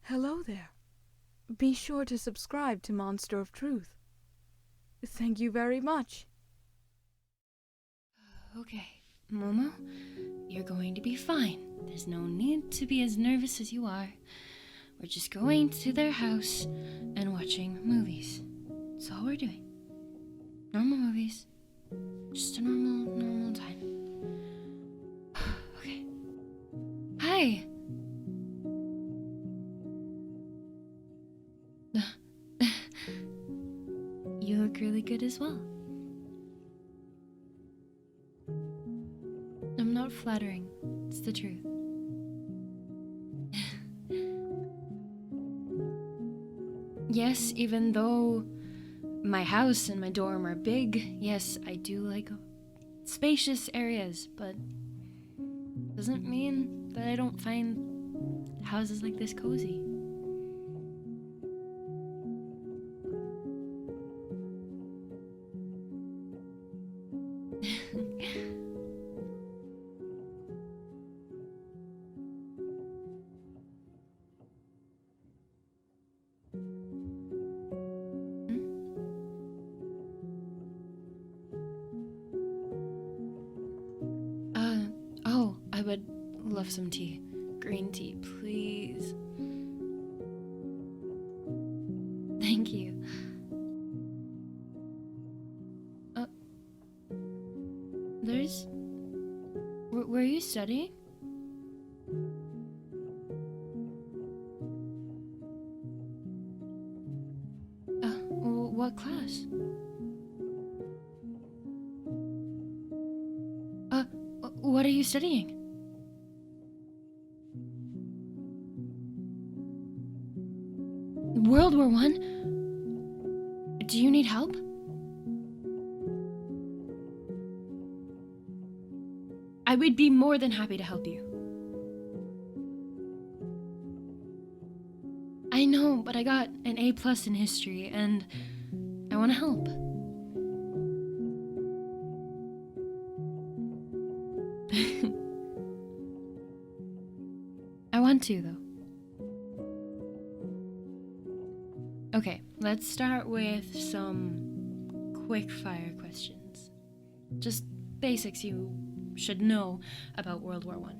Hello there. Be sure to subscribe to Monster of Truth. Thank you very much. Okay, Momo, you're going to be fine. There's no need to be as nervous as you are. We're just going to their house and watching movies. That's all we're doing. Normal movies. Just a normal time. Okay. Hi! You look really good as well. I'm not flattering. It's the truth. Yes, even though my house and my dorm are big, yes, I do like spacious areas, but doesn't mean that I don't find houses like this cozy. I would love some tea. Green tea, please. Thank you. Were you studying? What class? What are you studying? World War I? Do you need help? I would be more than happy to help you. I know, but I got an A+ in history, and I want to help. I want to, though. Okay, let's start with some quick-fire questions. Just basics you should know about World War I.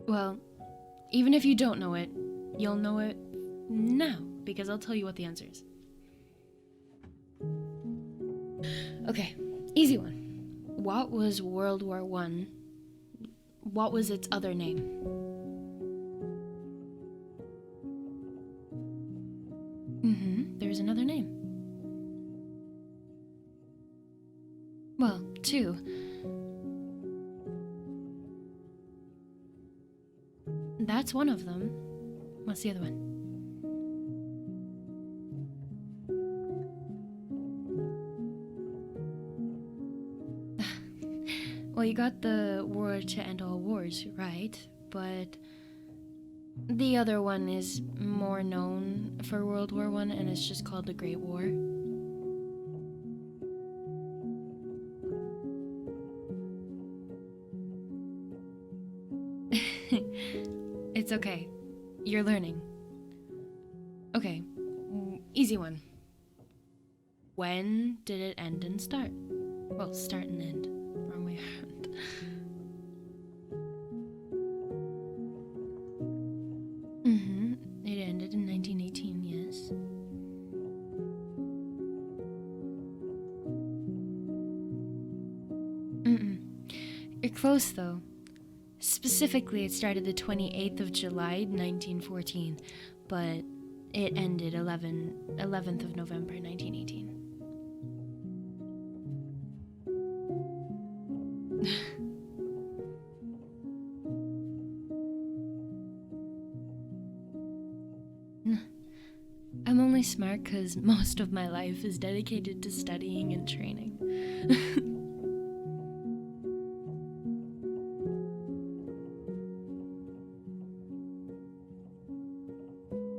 Well, even if you don't know it, you'll know it now, because I'll tell you what the answer is. Okay, easy one. What was World War I? What was its other name? There's another name. Well, two. That's one of them. What's the other one? Well, you got the war to end all wars, right? But the other one is more known for World War I, and it's just called the Great War. It's okay. You're learning. Okay, easy one. When did it end and start? Well, start and end. Wrong way around. It ended in 1918, yes. You're close, though. Specifically, it started the 28th of July, 1914, but it ended 11th of November, 1918. I'm only smart because most of my life is dedicated to studying and training.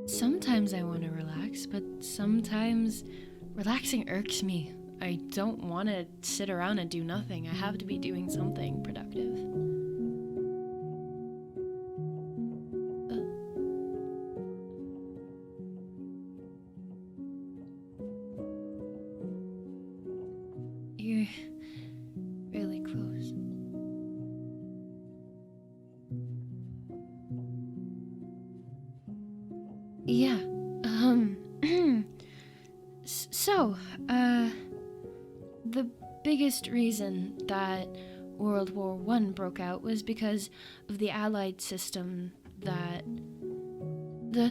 Sometimes I want to relax, but sometimes relaxing irks me. I don't want to sit around and do nothing. I have to be doing something productive. Yeah. So, the biggest reason that World War One broke out was because of the Allied system that the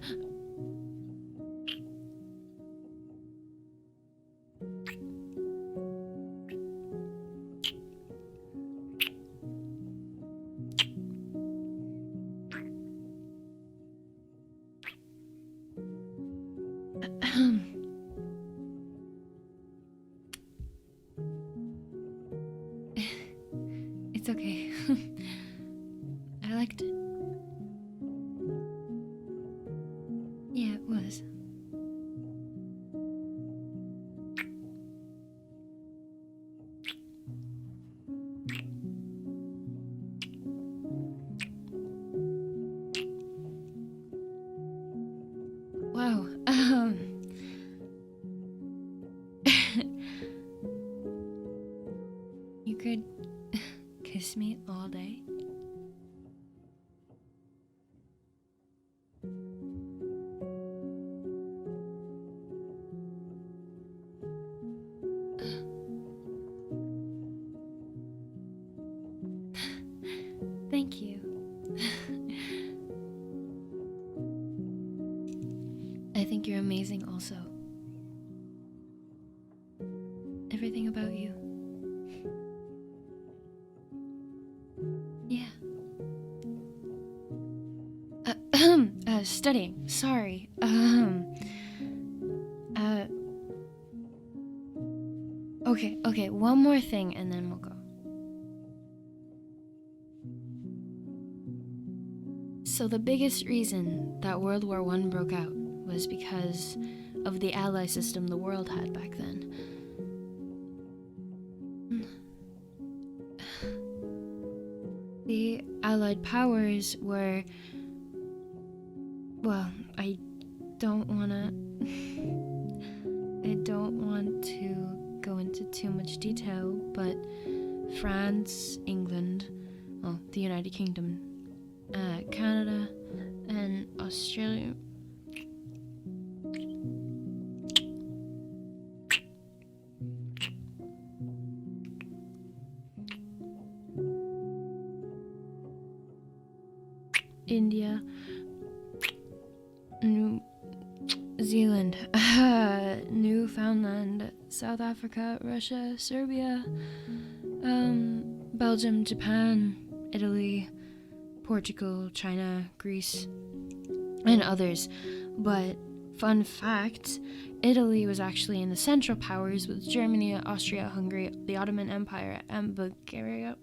It's okay. I liked it. Yeah, it was. Wow. You could kiss me all day. Thank you. I think you're amazing also. Everything about you. Yeah. Studying. Sorry. Okay, one more thing and then we'll go. So the biggest reason that World War One broke out was because of the ally system the world had back then. The Allied powers were... Well, I don't want to go into too much detail, but France, England, well, the United Kingdom, Canada, and Australia. India, New Zealand, Newfoundland, South Africa, Russia, Serbia, Belgium, Japan, Italy, Portugal, China, Greece, and others. But fun fact, Italy was actually in the Central Powers with Germany, Austria, Hungary, the Ottoman Empire, and Bulgaria.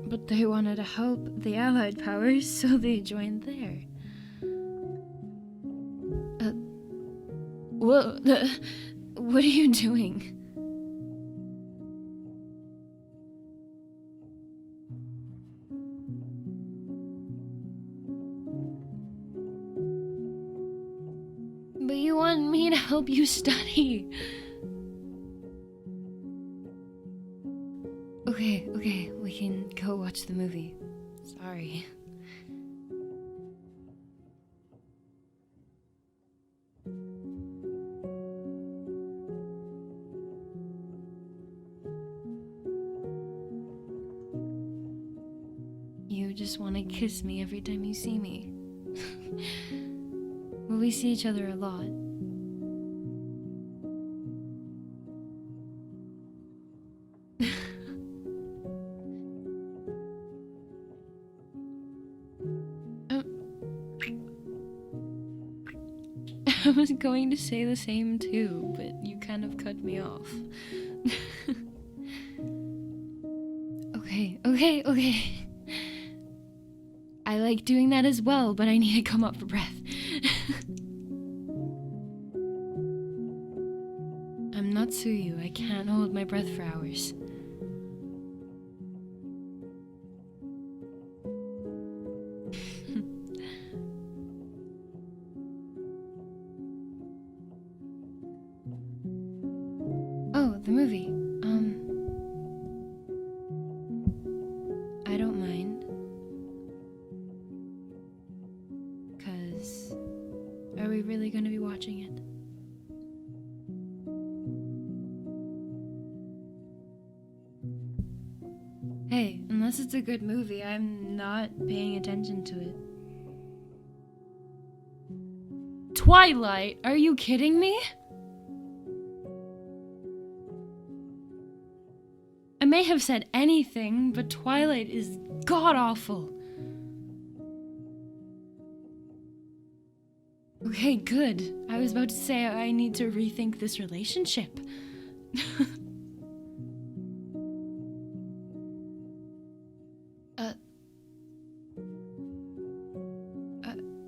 But they wanted to help the Allied powers, so they joined there. What are you doing? But you want me to help you study. Okay, we can go watch the movie. Sorry. You just want to kiss me every time you see me. Well, we see each other a lot. I was going to say the same too, but you kind of cut me off. Okay. I like doing that as well, but I need to come up for breath. I'm not Tsuyu. I can't hold my breath for hours. Oh, the movie. Hey, unless it's a good movie, I'm not paying attention to it. Twilight? Are you kidding me? I may have said anything, but Twilight is god-awful. Okay, good. I was about to say I need to rethink this relationship.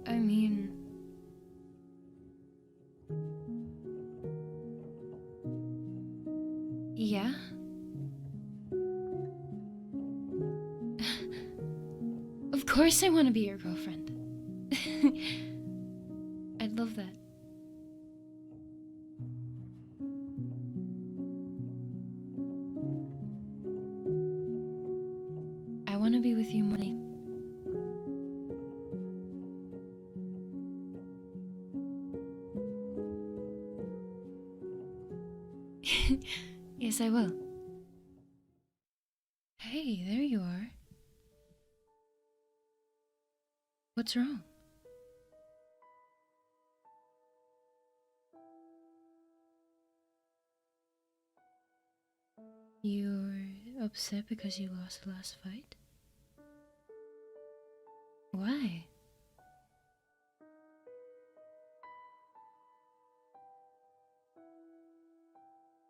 I mean... Yeah? Of course I want to be your girlfriend. I'd love that. I want to be with you more. Yes, I will. Hey, there you are. What's wrong? You're upset because you lost the last fight? Why?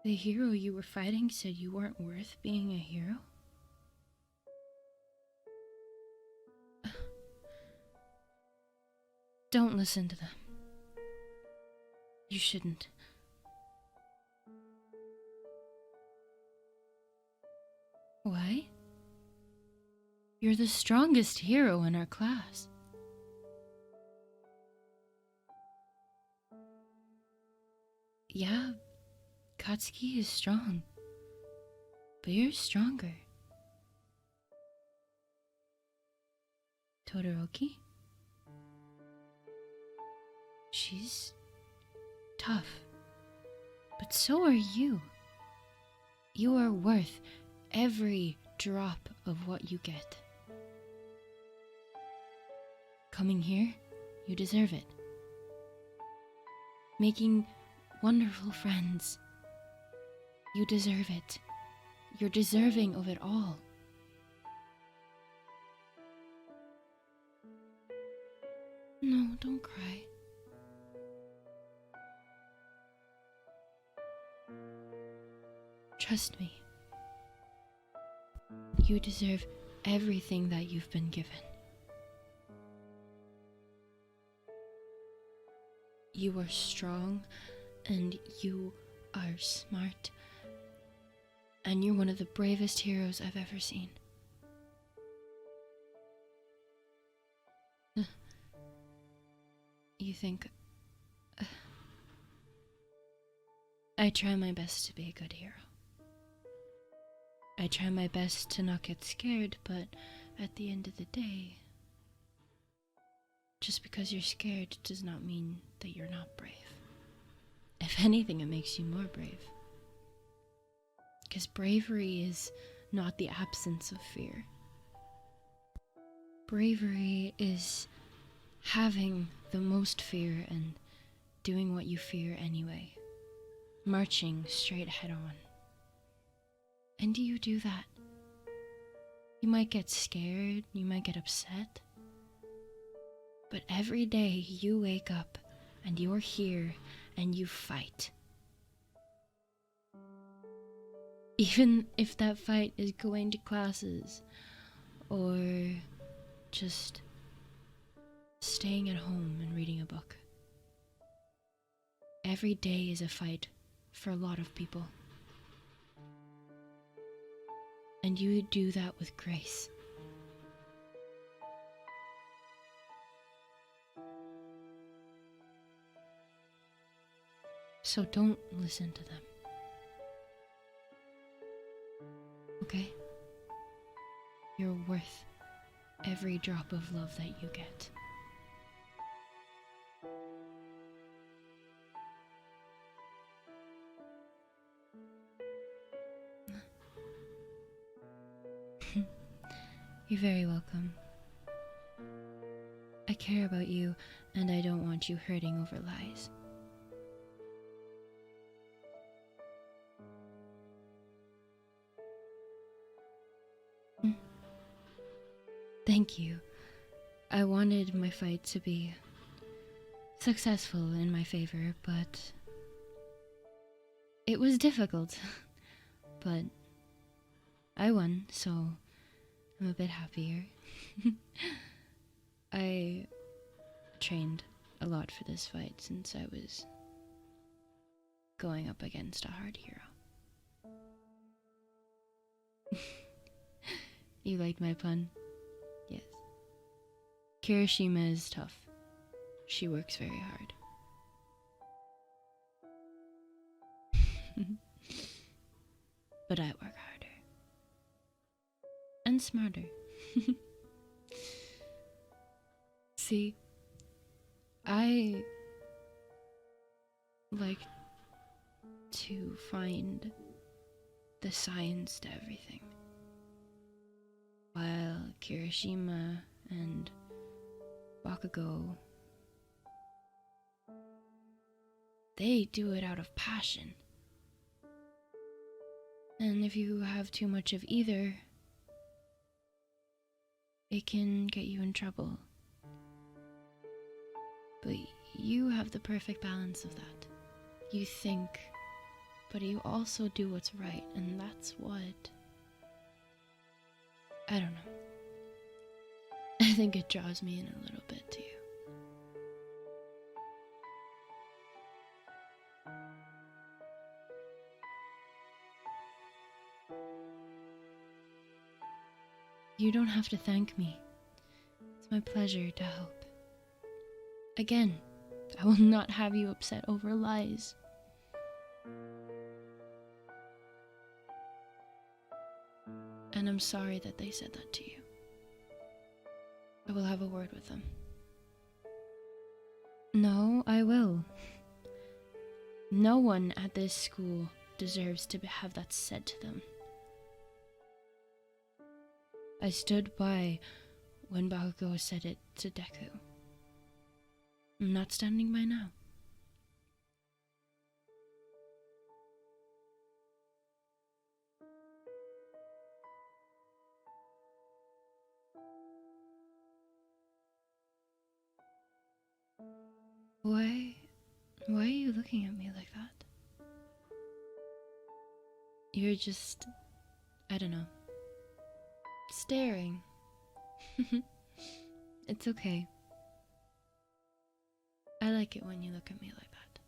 The hero you were fighting said you weren't worth being a hero? Don't listen to them. You shouldn't. Why? You're the strongest hero in our class. Yeah, Katsuki is strong, but you're stronger. Todoroki? She's tough, but so are you. You are worth every drop of what you get. Coming here, you deserve it. Making wonderful friends, you deserve it. You're deserving of it all. No, don't cry. Trust me. You deserve everything that you've been given. You are strong, and you are smart, and you're one of the bravest heroes I've ever seen. You think... I try my best to be a good hero. I try my best to not get scared, but at the end of the day, just because you're scared does not mean that you're not brave. If anything, it makes you more brave. Because bravery is not the absence of fear. Bravery is having the most fear and doing what you fear anyway. Marching straight head on. And do you do that? You might get scared, you might get upset. But every day you wake up and you're here and you fight. Even if that fight is going to classes or just staying at home and reading a book. Every day is a fight for a lot of people. And you do that with grace. So don't listen to them. Okay? You're worth every drop of love that you get. You're very welcome. I care about you, and I don't want you hurting over lies. Thank you. I wanted my fight to be successful in my favor, but it was difficult. But I won, so I'm a bit happier. I trained a lot for this fight since I was going up against a hard hero. You liked my pun? Yes. Kirishima is tough. She works very hard. But I work harder. And smarter. See, I like to find the science to everything, while Kirishima and Bakugo, they do it out of passion. And if you have too much of either, it can get you in trouble. But you have the perfect balance of that. You think, but you also do what's right, and that's what... I don't know. I think it draws me in a little bit to you. You don't have to thank me. It's my pleasure to help. Again, I will not have you upset over lies. And I'm sorry that they said that to you. I will have a word with them. No, I will. No one at this school deserves to have that said to them. I stood by when Bakugo said it to Deku. I'm not standing by now. Why are you looking at me like that? You're just, I don't know, staring. It's okay. I like it when you look at me like that.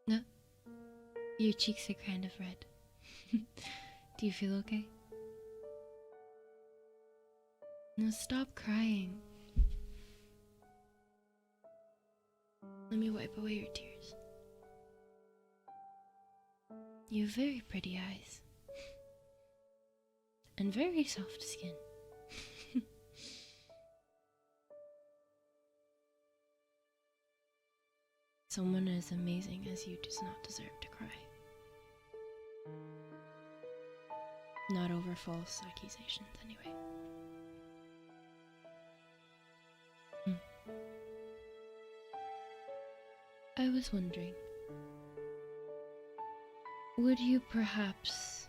No, your cheeks are kind of red. Do you feel okay? No, stop crying. Let me wipe away your tears. You have very pretty eyes. And very soft skin. Someone as amazing as you does not deserve to cry. Not over false accusations, anyway. I was wondering, would you perhaps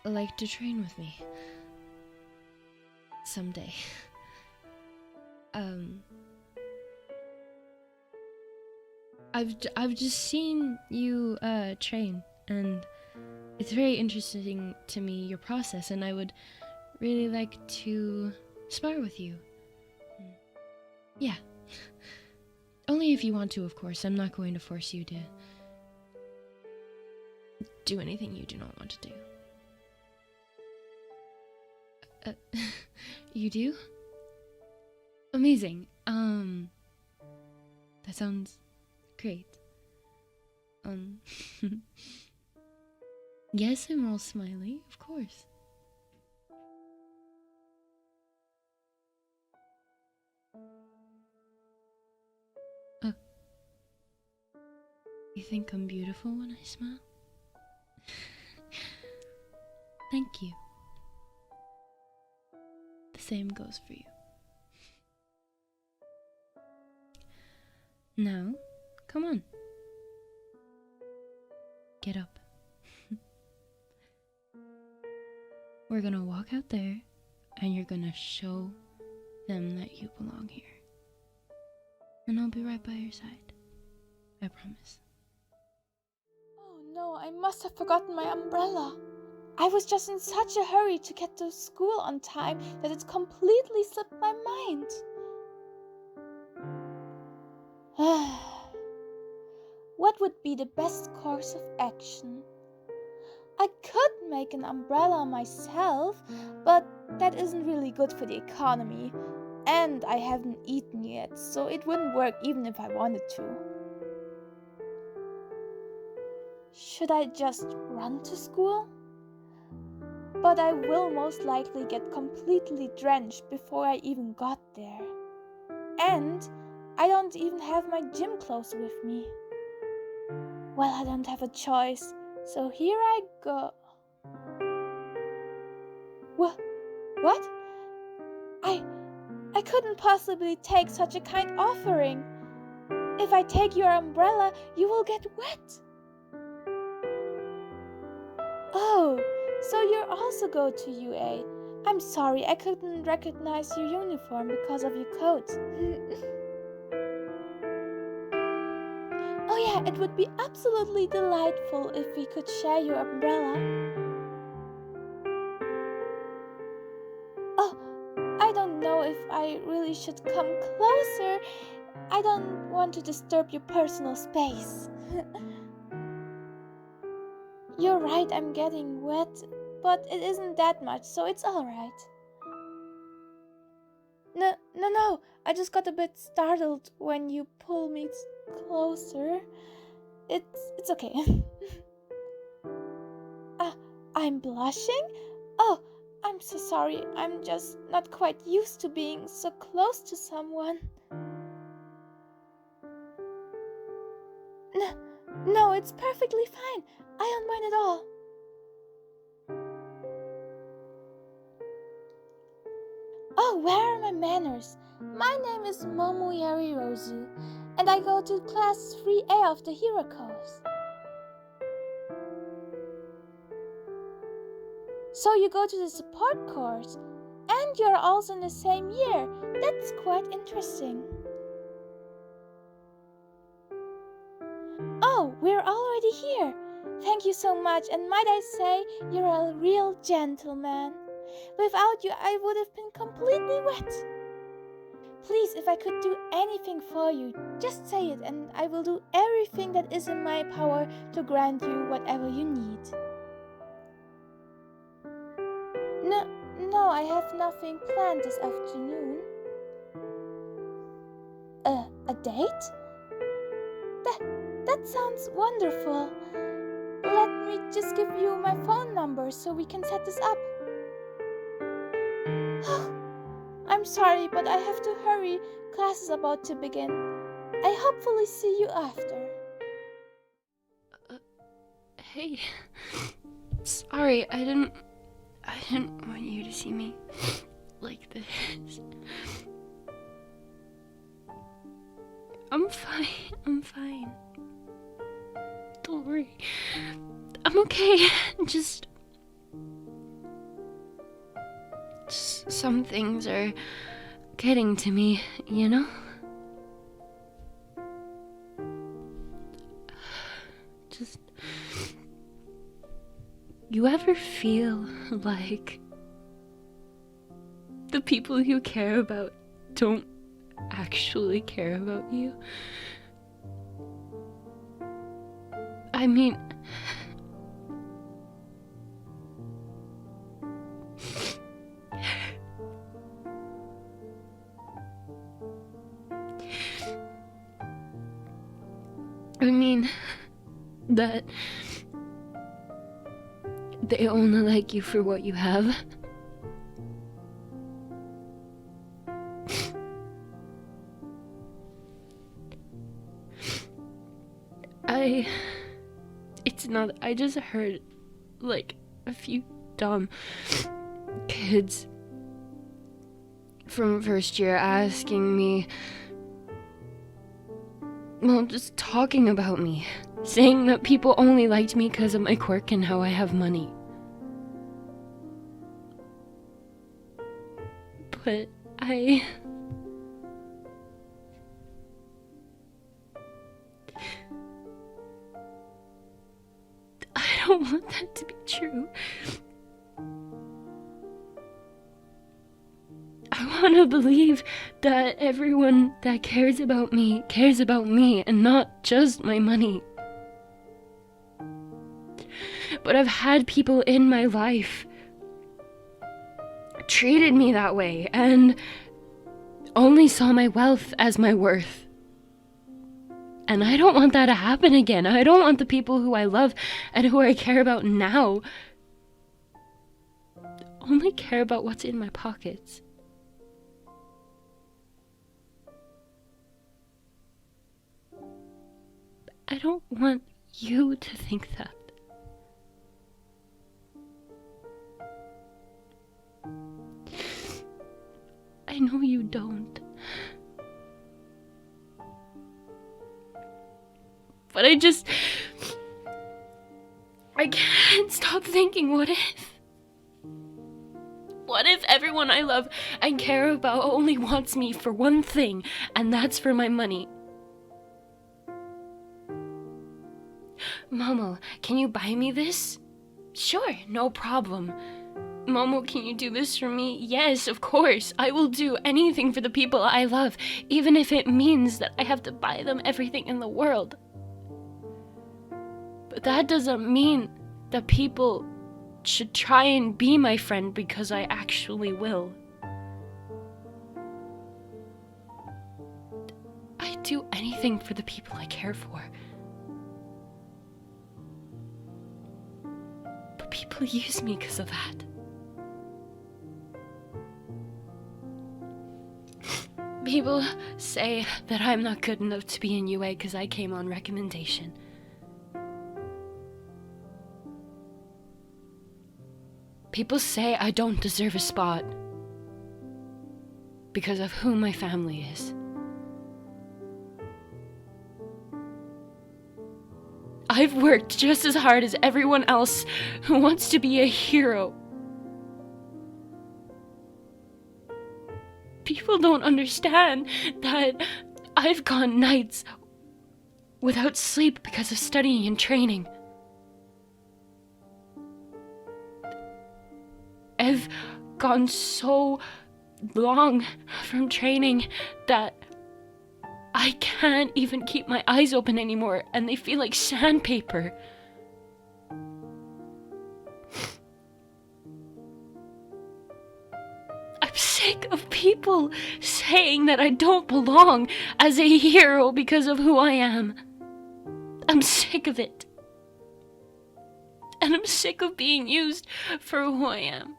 like to train with me someday? I've just seen you train, and it's very interesting to me, your process, and I would really like to spar with you. Yeah. Only if you want to, of course. I'm not going to force you to do anything you do not want to do. You do? Amazing. That sounds great. Yes, I'm all smiley, of course. You think I'm beautiful when I smile? Thank you. The same goes for you. Now, come on. Get up. We're gonna walk out there, and you're gonna show them that you belong here. And I'll be right by your side. I promise. Oh no, I must have forgotten my umbrella. I was just in such a hurry to get to school on time that it completely slipped my mind. What would be the best course of action? I could make an umbrella myself, but that isn't really good for the economy. And I haven't eaten yet, so it wouldn't work even if I wanted to. Should I just run to school? But I will most likely get completely drenched before I even got there. And I don't even have my gym clothes with me. Well, I don't have a choice, so here I go. What? I couldn't possibly take such a kind offering. If I take your umbrella, you will get wet. Oh, so you also go to UA. I'm sorry, I couldn't recognize your uniform because of your coat. Oh yeah, it would be absolutely delightful if we could share your umbrella. Oh, I don't know if I really should come closer. I don't want to disturb your personal space. You're right, I'm getting wet, but it isn't that much, so it's alright. No, I just got a bit startled when you pulled me closer. It's okay. I'm blushing? Oh, I'm so sorry. I'm just not quite used to being so close to someone. No, it's perfectly fine. I don't mind at all. Oh, where are my manners? My name is Momo Yaoyorozu, and I go to class 3A of the Hero course. So you go to the support course, and you're also in the same year. That's quite interesting. Oh, we're already here. Thank you so much, and might I say, you're a real gentleman. Without you, I would have been completely wet. Please, if I could do anything for you, just say it, and I will do everything that is in my power to grant you whatever you need. No, I have nothing planned this afternoon. A date? That sounds wonderful. Let me just give you my phone number so we can set this up. I'm sorry, but I have to hurry. Class is about to begin. I hopefully see you after. Hey. Sorry, I didn't want you to see me like this. I'm fine. Don't worry. I'm okay. Just some things are getting to me, you know? Just... You ever feel like the people you care about don't actually care about you? I mean... that they only like you for what you have. It's not, I just heard, like, a few dumb kids from first year asking me, well, just talking about me, saying that people only liked me because of my quirk and how I have money. But I don't want that to be true. I want to believe that everyone that cares about me and not just my money. But I've had people in my life treated me that way and only saw my wealth as my worth. And I don't want that to happen again. I don't want the people who I love and who I care about now only care about what's in my pockets. I don't want you to think that. I know you don't. But I can't stop thinking, what if? What if everyone I love and care about only wants me for one thing, and that's for my money? Momo, can you buy me this? Sure, no problem. Momo, can you do this for me? Yes, of course. I will do anything for the people I love, even if it means that I have to buy them everything in the world. But that doesn't mean that people should try and be my friend because I actually will. I'd do anything for the people I care for. But people use me because of that. People say that I'm not good enough to be in UA because I came on recommendation. People say I don't deserve a spot because of who my family is. I've worked just as hard as everyone else who wants to be a hero. People don't understand that I've gone nights without sleep because of studying and training. I've gone so long from training that I can't even keep my eyes open anymore, and they feel like sandpaper. I'm sick of people saying that I don't belong as a hero because of who I am. I'm sick of it. And I'm sick of being used for who I am.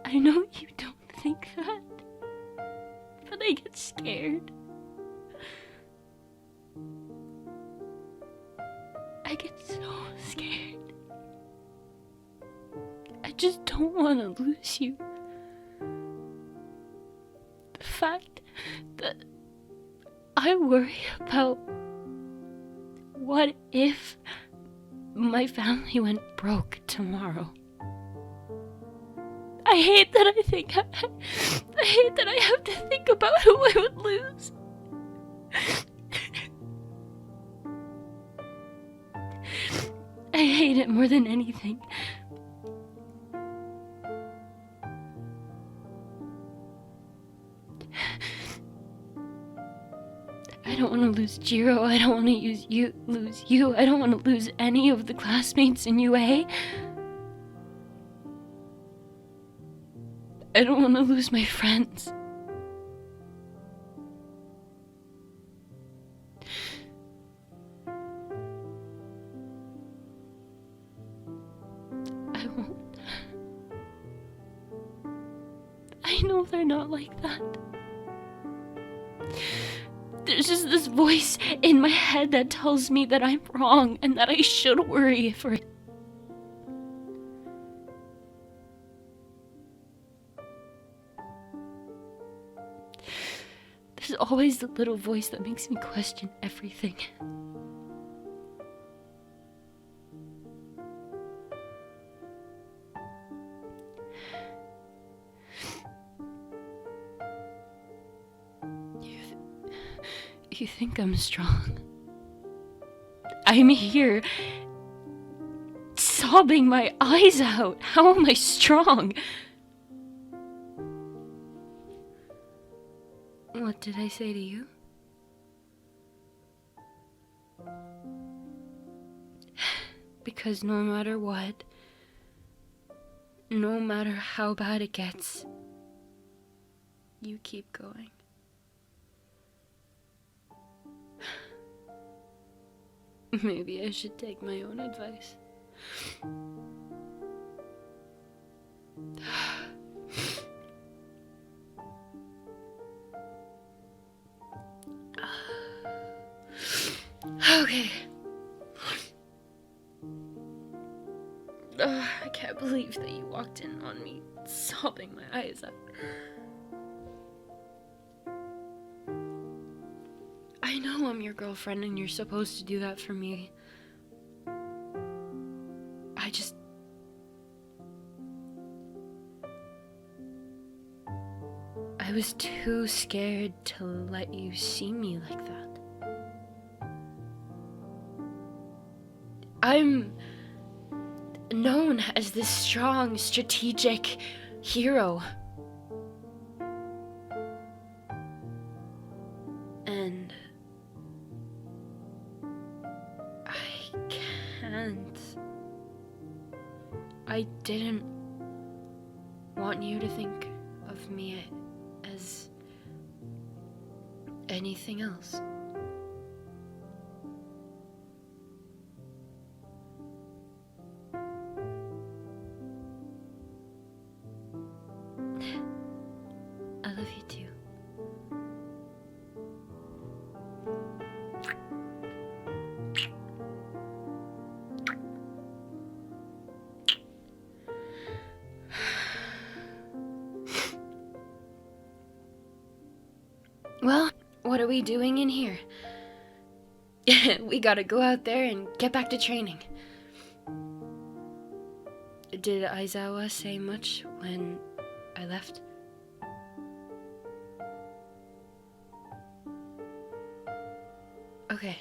I know you don't think that, but I get scared. I get so scared. I just don't want to lose you. The fact that I worry about what if my family went broke tomorrow. I hate that I hate that I have to think about who I would lose. I hate it more than anything. I don't want to lose Jiro. I don't want to lose you. I don't want to lose any of the classmates in UA. I don't want to lose my friends. I won't. I know they're not like that. There's just this voice in my head that tells me that I'm wrong and that I should worry for it. There's always the little voice that makes me question everything. You think I'm strong? I'm here, sobbing my eyes out. How am I strong? What did I say to you? Because no matter what, no matter how bad it gets, you keep going. Maybe I should take my own advice. Okay. I can't believe that you walked in on me, sobbing my eyes out. I know I'm your girlfriend and you're supposed to do that for me. I was too scared to let you see me like that. I'm known as this strong, strategic hero. And I didn't want you to think of me as anything else. I love you too. Well, what are we doing in here? We gotta go out there and get back to training. Did Aizawa say much when I left? Okay.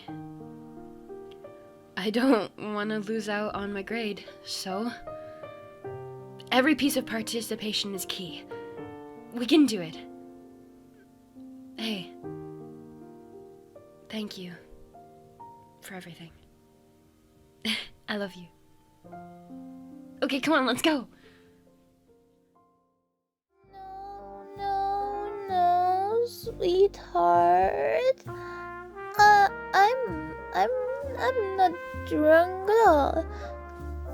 I don't want to lose out on my grade, so every piece of participation is key. We can do it. Hey, thank you for everything. I love you. Okay, come on, let's go. No, sweetheart. I'm not drunk at all.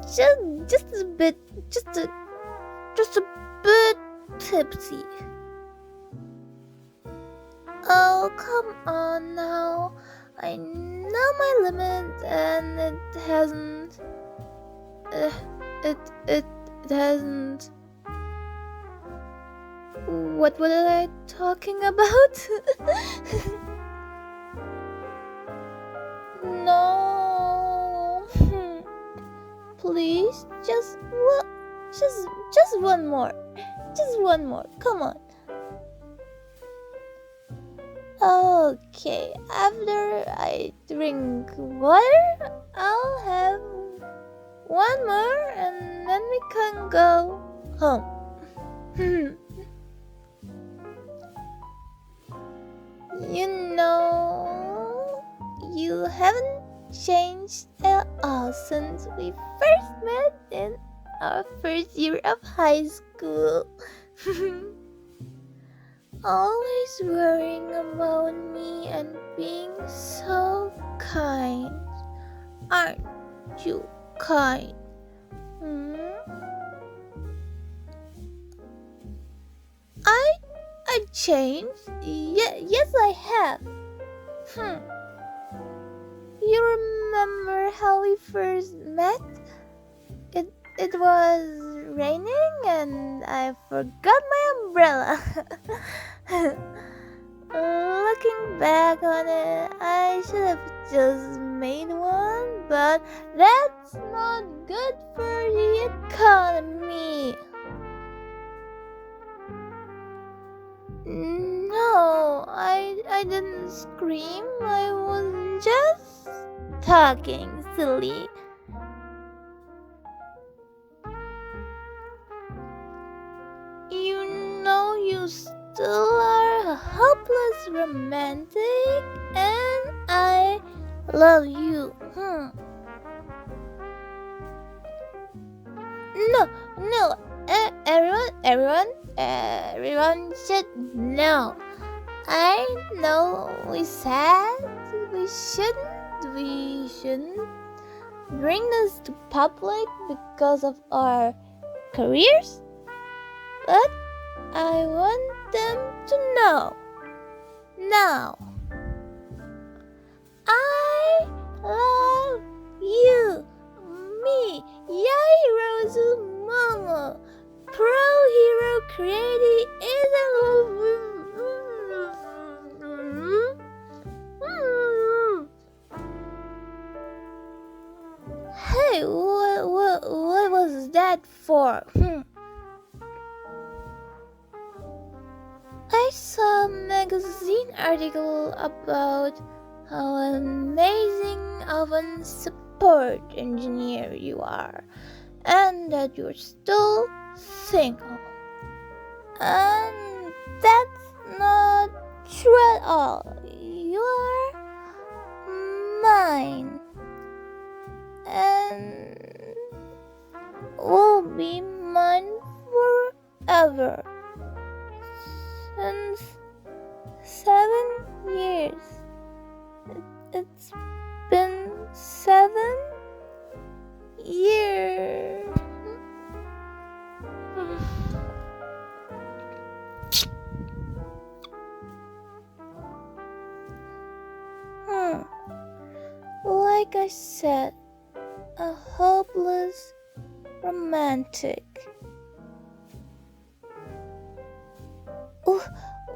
Just a bit tipsy. Oh, come on now. I know my limit, and it hasn't. It hasn't. What was I talking about? No. Please, just one more. Just one more. Come on. Okay, after I drink water, I'll have one more and then we can go home. You know, you haven't changed at all since we first met in our first year of high school. Always worrying about me and being so kind. Aren't you kind? Hmm? I changed? Yes, I have. You remember how we first met? It was raining and I forgot my umbrella. Looking back on it, I should have just made one, but that's not good for the economy. No, I didn't scream. I was just talking silly. You know you still are a hopeless romantic, and I love you. No, everyone should know. I know we said we shouldn't bring this to public because of our careers, but I want them to know now. I love you, me, Yaoyorozu Momo, pro hero created Hey, what was that for? I saw a magazine article about how amazing of a support engineer you are, and that you're still single. And that's not true at all. You're mine, and will be mine forever. Since 7 years. It's been 7 years. Like I said, a hopeless romantic.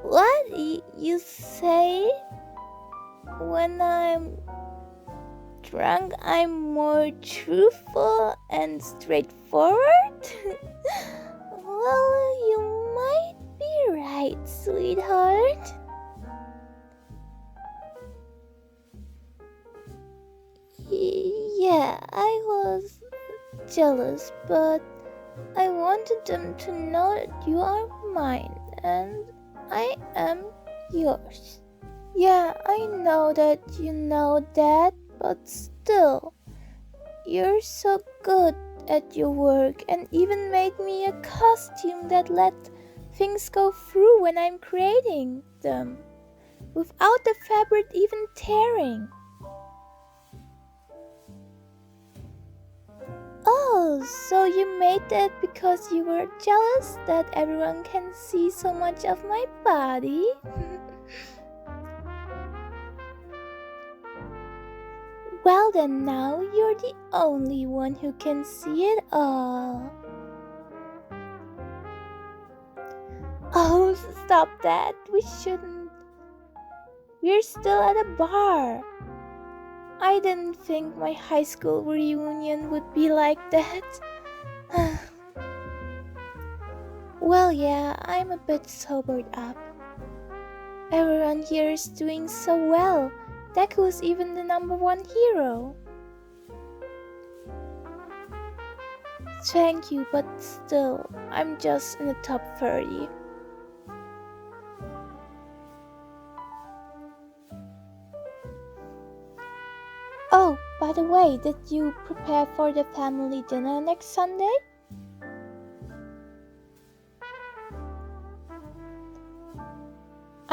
What you say? When I'm drunk, I'm more truthful and straightforward? Well, you might be right, sweetheart. Yeah, I was jealous, but I wanted them to know that you are mine and I am yours. Yeah, I know that you know that, but still, you're so good at your work and even made me a costume that let things go through when I'm creating them, without the fabric even tearing. Oh, so you made that because you were jealous that everyone can see so much of my body? Well then, now you're the only one who can see it all. Oh, stop that. We shouldn't. We're still at a bar. I didn't think my high school reunion would be like that. Well, yeah, I'm a bit sobered up. Everyone here is doing so well. Deku is even the #1 hero. Thank you, but still, I'm just in the top 30. Oh, by the way, did you prepare for the family dinner next Sunday?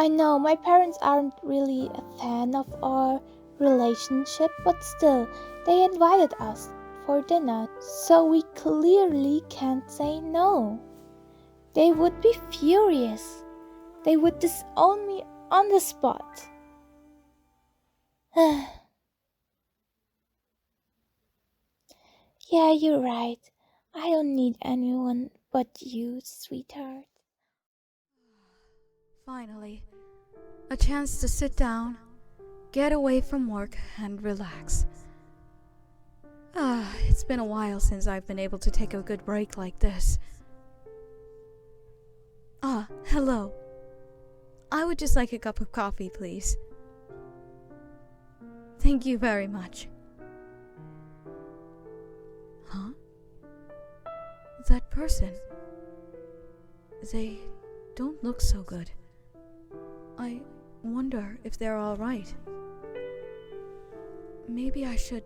I know my parents aren't really a fan of our relationship, but still, they invited us for dinner, so we clearly can't say no. They would be furious. They would disown me on the spot. Yeah, you're right. I don't need anyone but you, sweetheart. Finally, a chance to sit down, get away from work, and relax. It's been a while since I've been able to take a good break like this. Hello. I would just like a cup of coffee, please. Thank you very much. Huh? That person. They don't look so good. I wonder if they're all right. Maybe I should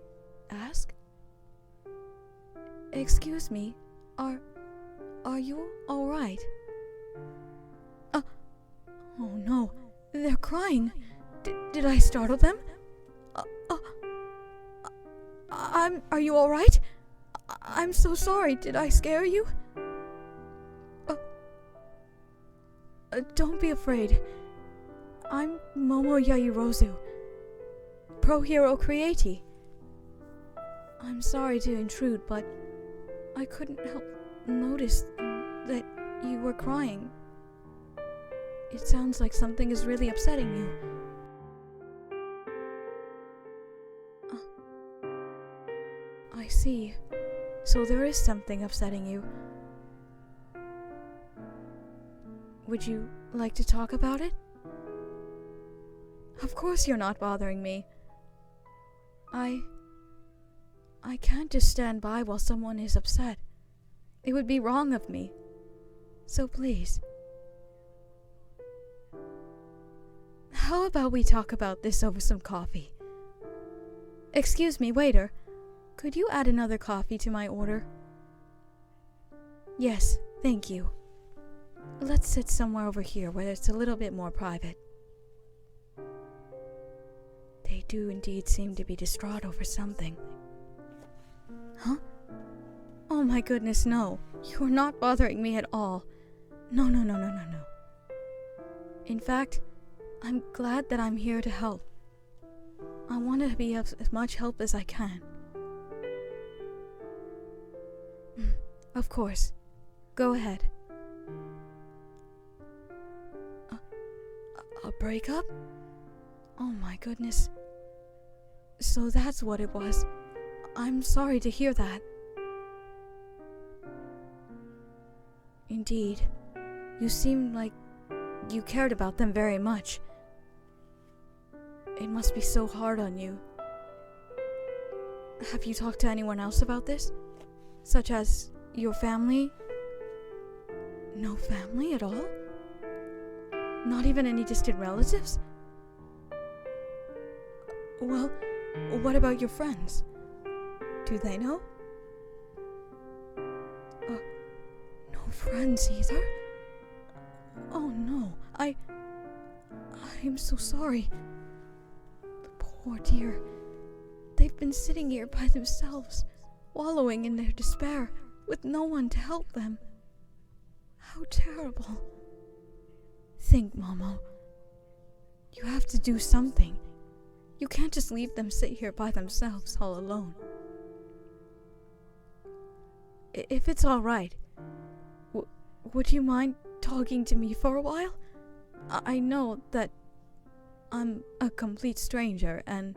ask? Excuse me, are you all right? Oh no, they're crying. Did I startle them? Are you all right? I'm so sorry. Did I scare you? Don't be afraid. I'm Momo Yaoyorozu, Pro Hero Creati. I'm sorry to intrude, but I couldn't help notice that you were crying. It sounds like something is really upsetting you. I see. So there is something upsetting you. Would you like to talk about it? Of course you're not bothering me. I can't just stand by while someone is upset. It would be wrong of me. So please. How about we talk about this over some coffee? Excuse me, waiter. Could you add another coffee to my order? Yes, thank you. Let's sit somewhere over here where it's a little bit more private. They do indeed seem to be distraught over something. Huh? Oh my goodness, no. You are not bothering me at all. No. In fact, I'm glad that I'm here to help. I want to be of as much help as I can. Of course. Go ahead. A breakup? Oh my goodness. So that's what it was. I'm sorry to hear that. Indeed. You seemed like you cared about them very much. It must be so hard on you. Have you talked to anyone else about this? Such as your family? No family at all? Not even any distant relatives? Well, what about your friends? Do they know? No friends either? Oh no, I'm so sorry. The poor dear. They've been sitting here by themselves, wallowing in their despair, with no one to help them. How terrible. Think, Momo. You have to do something. You can't just leave them sit here by themselves all alone. If it's all right, would you mind talking to me for a while? I know that I'm a complete stranger, and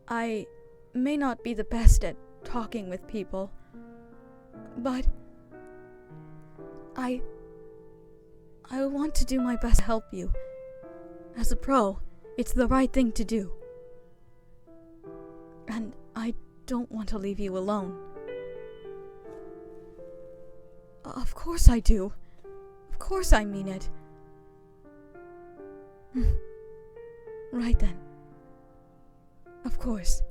I may not be the best at talking with people, but I want to do my best to help you. As a pro, it's the right thing to do. And I don't want to leave you alone. Of course I do. Of course I mean it. Right then. Of course.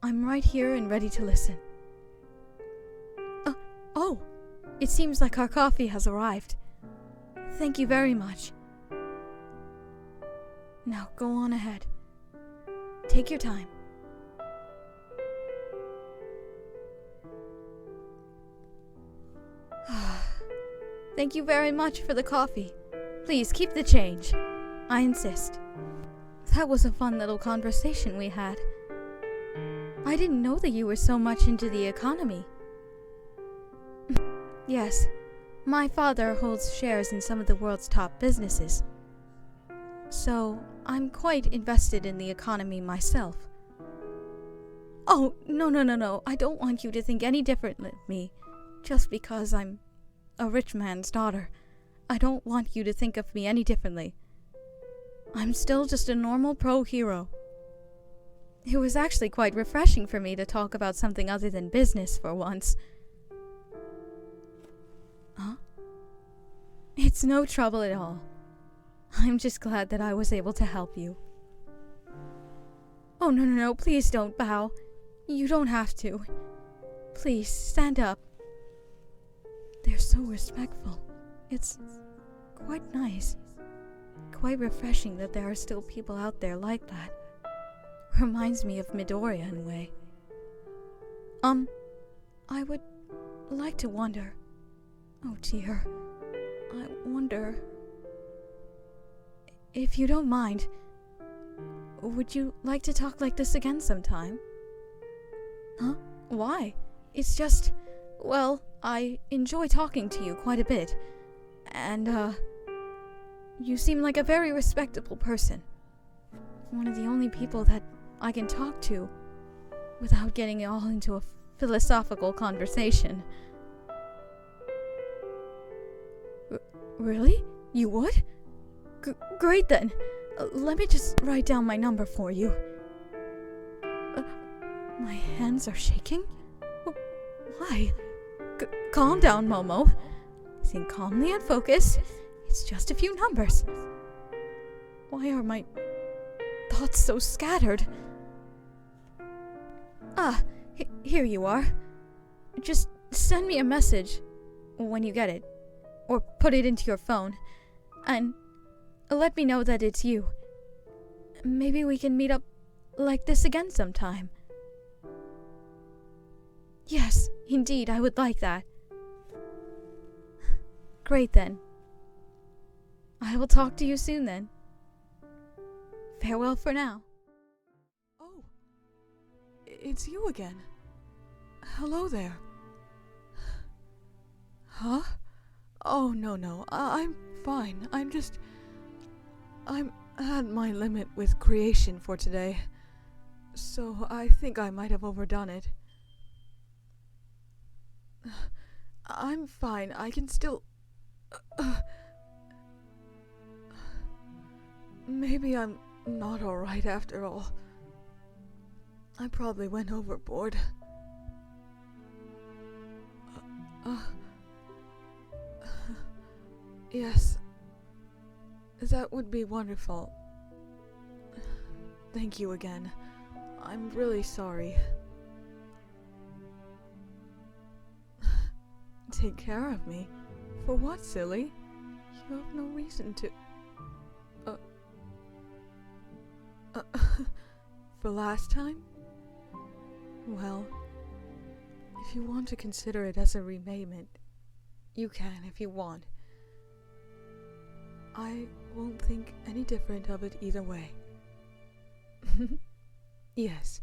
I'm right here and ready to listen. Oh, it seems like our coffee has arrived. Thank you very much. Now go on ahead. Take your time. Thank you very much for the coffee. Please keep the change. I insist. That was a fun little conversation we had. I didn't know that you were so much into the economy. Yes, my father holds shares in some of the world's top businesses. So, I'm quite invested in the economy myself. Oh, no. I don't want you to think any differently of me, just because I'm a rich man's daughter. I don't want you to think of me any differently. I'm still just a normal pro hero. It was actually quite refreshing for me to talk about something other than business for once. Huh? It's no trouble at all. I'm just glad that I was able to help you. Oh, no, please don't bow. You don't have to. Please, stand up. They're so respectful. It's quite nice. Quite refreshing that there are still people out there like that. Reminds me of Midoriya in a way. I would like to wonder. Oh dear. I wonder. If you don't mind, would you like to talk like this again sometime? Huh? Why? It's just, well, I enjoy talking to you quite a bit. And, you seem like a very respectable person. One of the only people that I can talk to without getting all into a philosophical conversation. Really? You would? Great then. Let me just write down my number for you. My hands are shaking? Why? Calm down, Momo. Think calmly and focus. It's just a few numbers. Why are my thoughts so scattered? Here you are. Just send me a message when you get it. Or put it into your phone. And let me know that it's you. Maybe we can meet up like this again sometime. Yes, indeed, I would like that. Great then. I will talk to you soon then. Farewell for now. Oh, it's you again. Hello there. Huh? Oh, no, I'm fine. I'm at my limit with creation for today. So I think I might have overdone it. I'm fine. I can still... Maybe I'm not alright after all. I probably went overboard. Yes. That would be wonderful. Thank you again. I'm really sorry. Take care of me? For what, silly? You have no reason to... For last time? Well, if you want to consider it as a repayment, you can if you want. I won't think any different of it either way. Yes.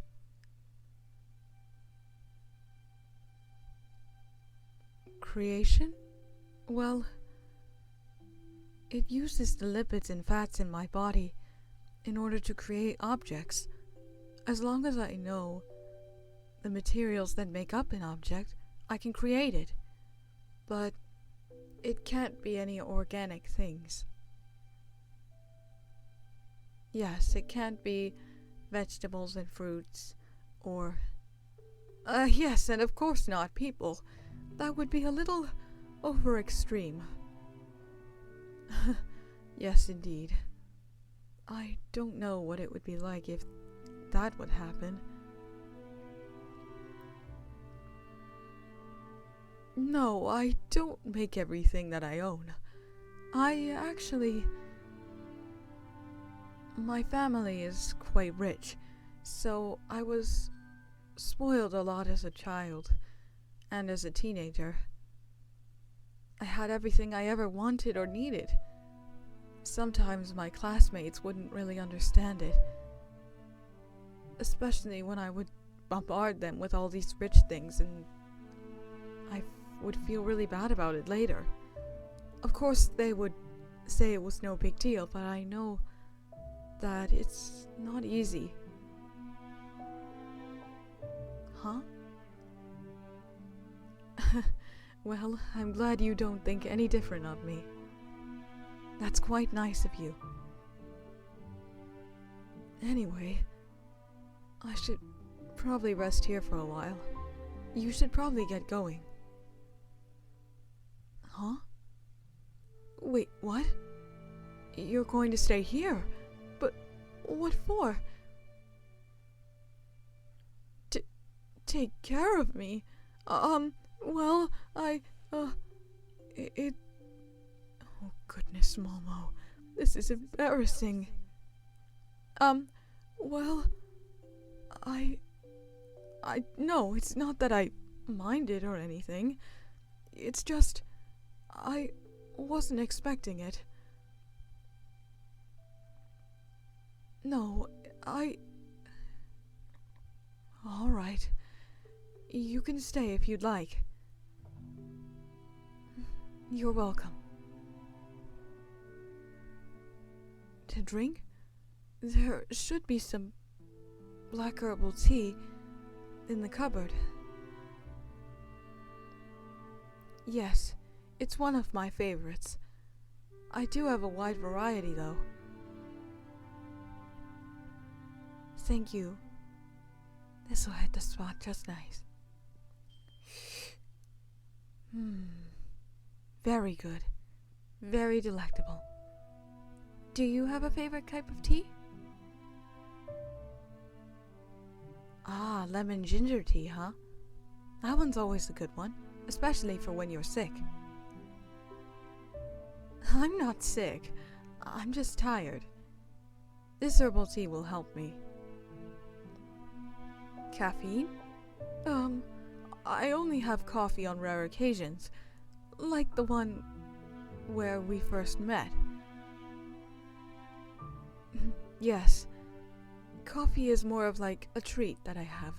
Creation? Well, it uses the lipids and fats in my body in order to create objects. As long as I know the materials that make up an object, I can create it. But it can't be any organic things. Yes, it can't be vegetables and fruits, or... yes, and of course not people. That would be a little over extreme. Yes, indeed. I don't know what it would be like if that would happen. No, I don't make everything that I own. My family is quite rich, so I was spoiled a lot as a child and as a teenager. I had everything I ever wanted or needed. Sometimes my classmates wouldn't really understand it, especially when I would bombard them with all these rich things, and I would feel really bad about it later. Of course, they would say it was no big deal, but I know that it's not easy. Huh? Well, I'm glad you don't think any different of me. That's quite nice of you. Anyway, I should probably rest here for a while. You should probably get going. Huh? Wait, what? You're going to stay here? But what for? Take care of me? Well, it... Oh, goodness, Momo. This is embarrassing. Well, no, it's not that I mind it or anything. It's just, I wasn't expecting it. No, Alright. You can stay if you'd like. You're welcome. To drink? There should be some black herbal tea in the cupboard. Yes, it's one of my favorites. I do have a wide variety, though. Thank you. This will hit the spot just nice. Very good. Very delectable. Do you have a favorite type of tea? Ah, lemon ginger tea, huh? That one's always a good one, especially for when you're sick. I'm not sick. I'm just tired. This herbal tea will help me. Caffeine? I only have coffee on rare occasions, like the one where we first met. Yes, coffee is more of like a treat that I have.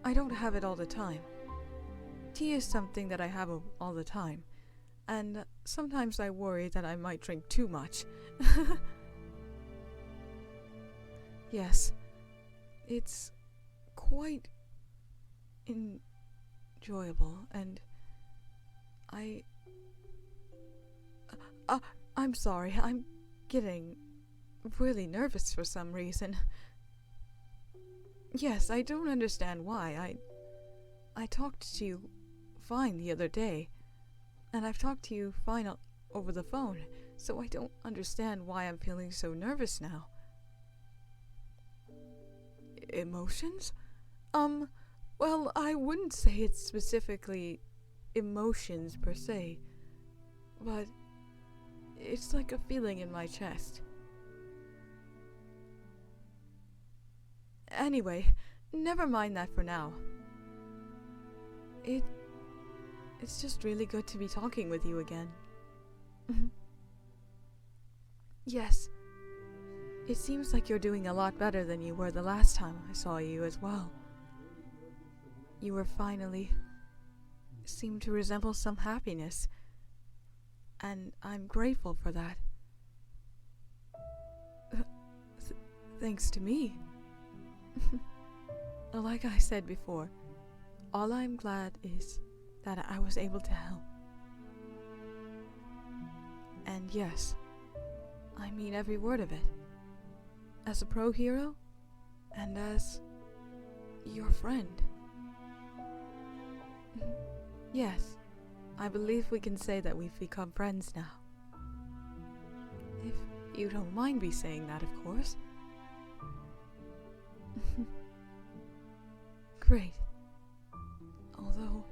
I don't have it all the time. Tea is something that I have all the time, and sometimes I worry that I might drink too much. Yes, it's quite enjoyable, and I'm sorry, I'm getting really nervous for some reason. Yes, I don't understand why. I talked to you fine the other day, and I've talked to you fine over the phone, so I don't understand why I'm feeling so nervous now. Emotions? Well, I wouldn't say it's specifically emotions per se, but it's like a feeling in my chest. Anyway, never mind that for now. It's just really good to be talking with you again. Yes. It seems like you're doing a lot better than you were the last time I saw you as well. You were finally seemed to resemble some happiness, and I'm grateful for that. Thanks to me. Like I said before, all I'm glad is that I was able to help. And yes, I mean every word of it. As a pro hero, and as your friend. Yes, I believe we can say that we've become friends now. If you don't mind me saying that, of course. Great. Although,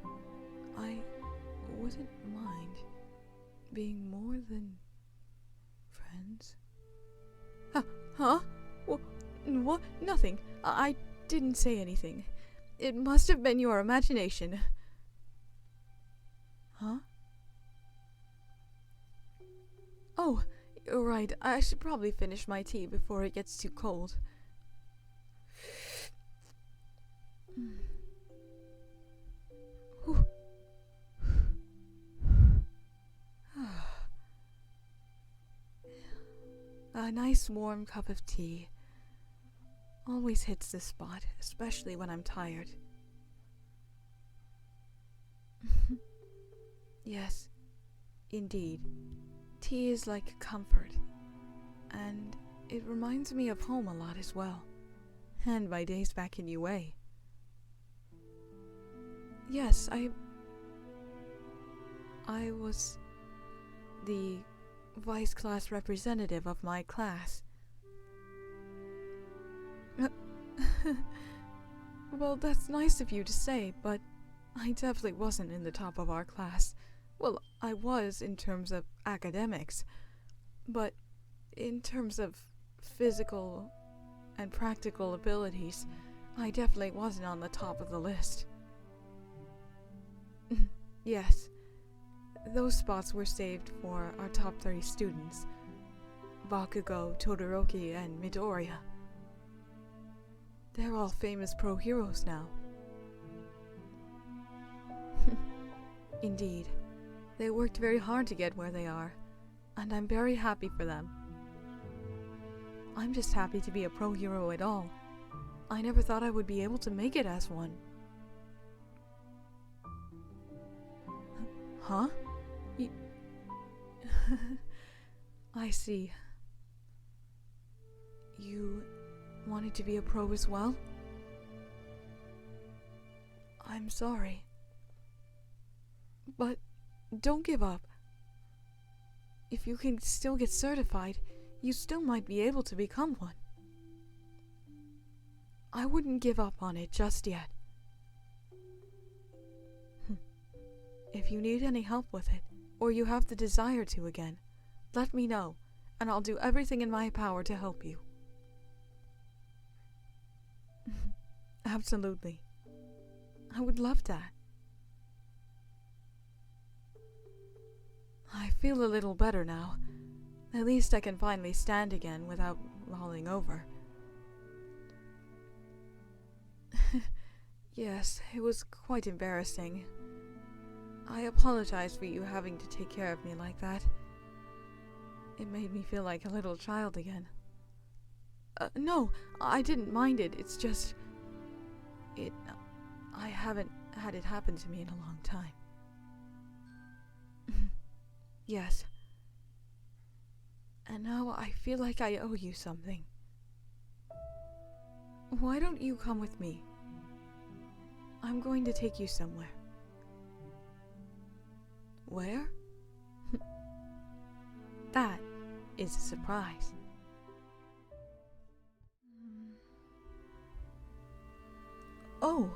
I wouldn't mind being more than nothing. I didn't say anything. It must have been your imagination. Huh? Oh, you're right. I should probably finish my tea before it gets too cold. A nice warm cup of tea always hits the spot, especially when I'm tired. Yes, indeed. Tea is like comfort, and it reminds me of home a lot as well, and my days back in UA. Yes, I was the vice class representative of my class. Well, that's nice of you to say, but I definitely wasn't in the top of our class. Well, I was in terms of academics, but in terms of physical and practical abilities, I definitely wasn't on the top of the list. Yes, those spots were saved for our top 30 students. Bakugo, Todoroki, and Midoriya. They're all famous pro heroes now. Indeed. They worked very hard to get where they are, and I'm very happy for them. I'm just happy to be a pro hero at all. I never thought I would be able to make it as one. Huh? I see. You wanted to be a pro as well? I'm sorry. But don't give up. If you can still get certified, you still might be able to become one. I wouldn't give up on it just yet. If you need any help with it, or you have the desire to again, let me know, and I'll do everything in my power to help you. Absolutely. I would love that. I feel a little better now. At least I can finally stand again without falling over. Yes, it was quite embarrassing. I apologize for you having to take care of me like that. It made me feel like a little child again. No, I didn't mind it. It's just... I haven't had it happen to me in a long time. Yes. And now I feel like I owe you something. Why don't you come with me? I'm going to take you somewhere. Where? That is a surprise. Oh.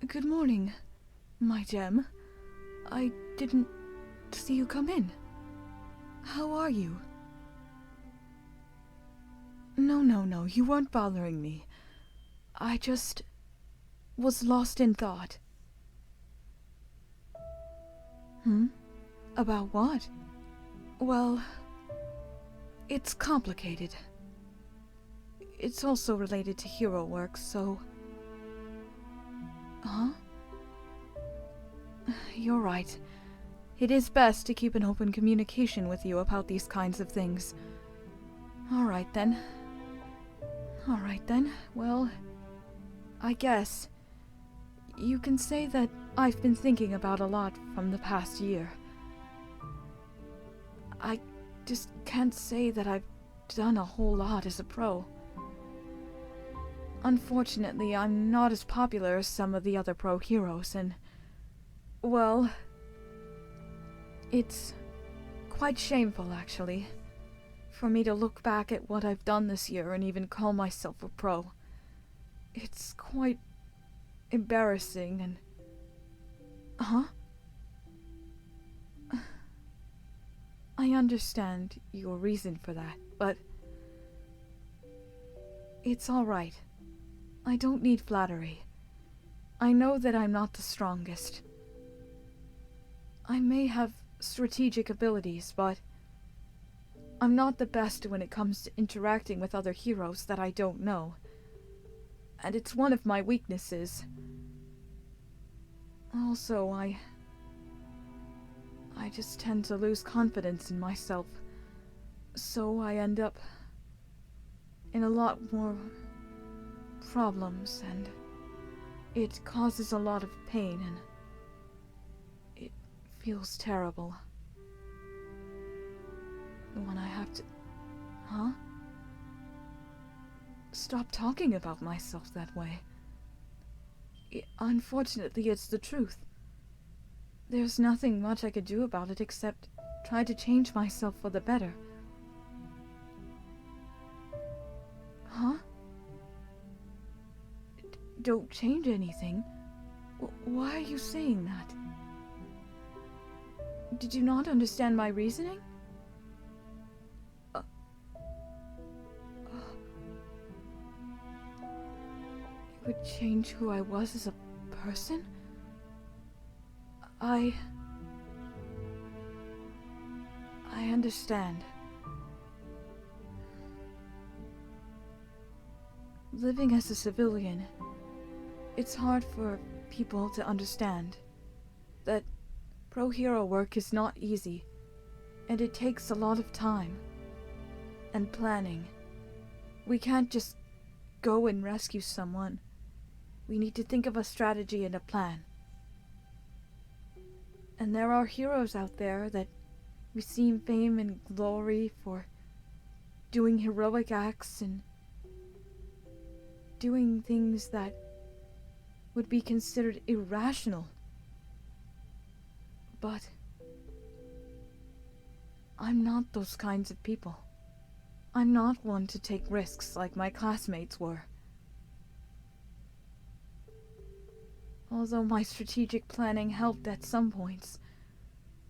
Good morning, my gem. I didn't see you come in. How are you? No, you weren't bothering me. I just was lost in thought. About what? Well, it's complicated. It's also related to hero work, so... Huh? You're right. It is best to keep an open communication with you about these kinds of things. Alright then. Well, I guess you can say that I've been thinking about a lot from the past year. I just can't say that I've done a whole lot as a pro. Unfortunately, I'm not as popular as some of the other pro heroes, and... well... it's quite shameful, actually, for me to look back at what I've done this year and even call myself a pro. It's quite embarrassing and... Huh? I understand your reason for that, but... It's all right. I don't need flattery. I know that I'm not the strongest. I may have strategic abilities, but I'm not the best when it comes to interacting with other heroes that I don't know. And it's one of my weaknesses. Also, I just tend to lose confidence in myself. So I end up in a lot more problems, and it causes a lot of pain, and it feels terrible when I have to... Huh? Stop talking about myself that way. Unfortunately, it's the truth. There's nothing much I could do about it except try to change myself for the better. Huh? Don't change anything? Why are you saying that? Did you not understand my reasoning? It would change who I was as a person? I understand. Living as a civilian, it's hard for people to understand that pro hero work is not easy, and it takes a lot of time and planning. We can't just go and rescue someone. We need to think of a strategy and a plan. And there are heroes out there that receive fame and glory for doing heroic acts and doing things that would be considered irrational. But I'm not those kinds of people. I'm not one to take risks like my classmates were. Although my strategic planning helped at some points,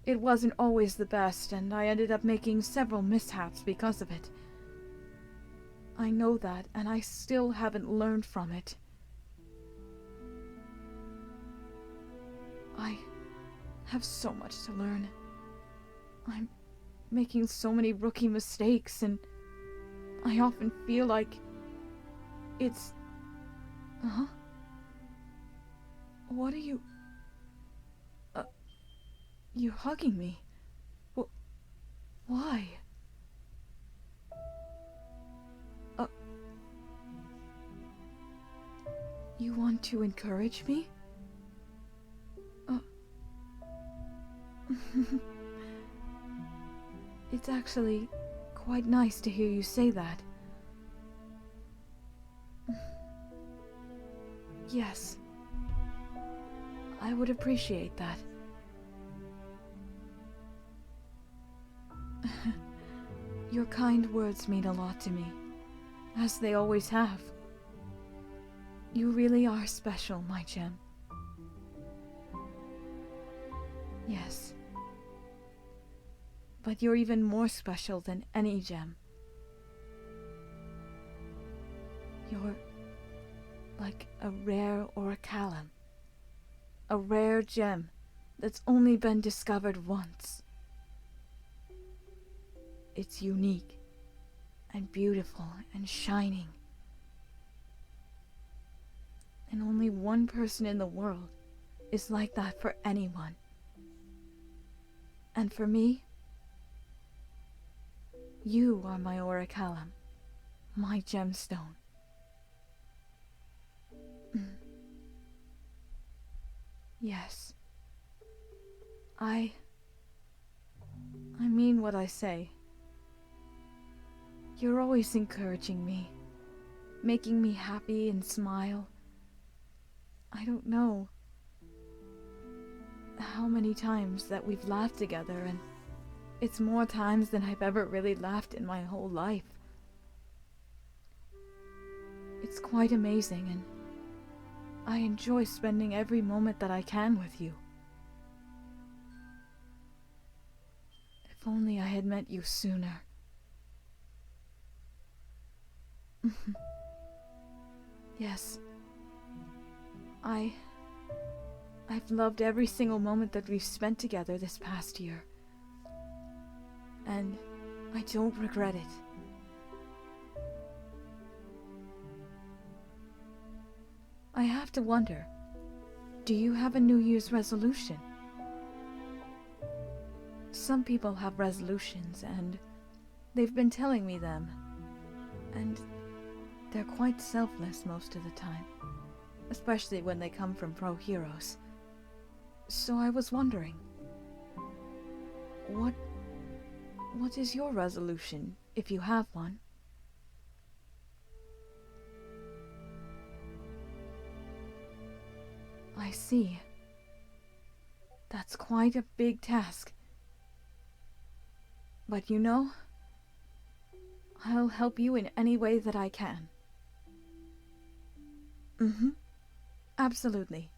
it wasn't always the best, and I ended up making several mishaps because of it. I know that, and I still haven't learned from it. I have so much to learn. I'm making so many rookie mistakes, and I often feel like it's... Huh? What are you... You're hugging me. Why? You want to encourage me? It's actually quite nice to hear you say that. Yes. I would appreciate that. Your kind words mean a lot to me, as they always have. You really are special, my gem. Yes. But you're even more special than any gem. You're like a rare orichalcum. A rare gem that's only been discovered once. It's unique and beautiful and shining. And only one person in the world is like that for anyone. And for me, you are my orichalcum, my gemstone. Yes. I mean what I say. You're always encouraging me, making me happy and smile. I don't know how many times that we've laughed together, and it's more times than I've ever really laughed in my whole life. It's quite amazing, and I enjoy spending every moment that I can with you. If only I had met you sooner. Yes. I've loved every single moment that we've spent together this past year. And I don't regret it. I have to wonder, do you have a New Year's resolution? Some people have resolutions, and they've been telling me them. And they're quite selfless most of the time, especially when they come from pro heroes. So I was wondering, what is your resolution, if you have one? I see. That's quite a big task. But you know, I'll help you in any way that I can. Absolutely.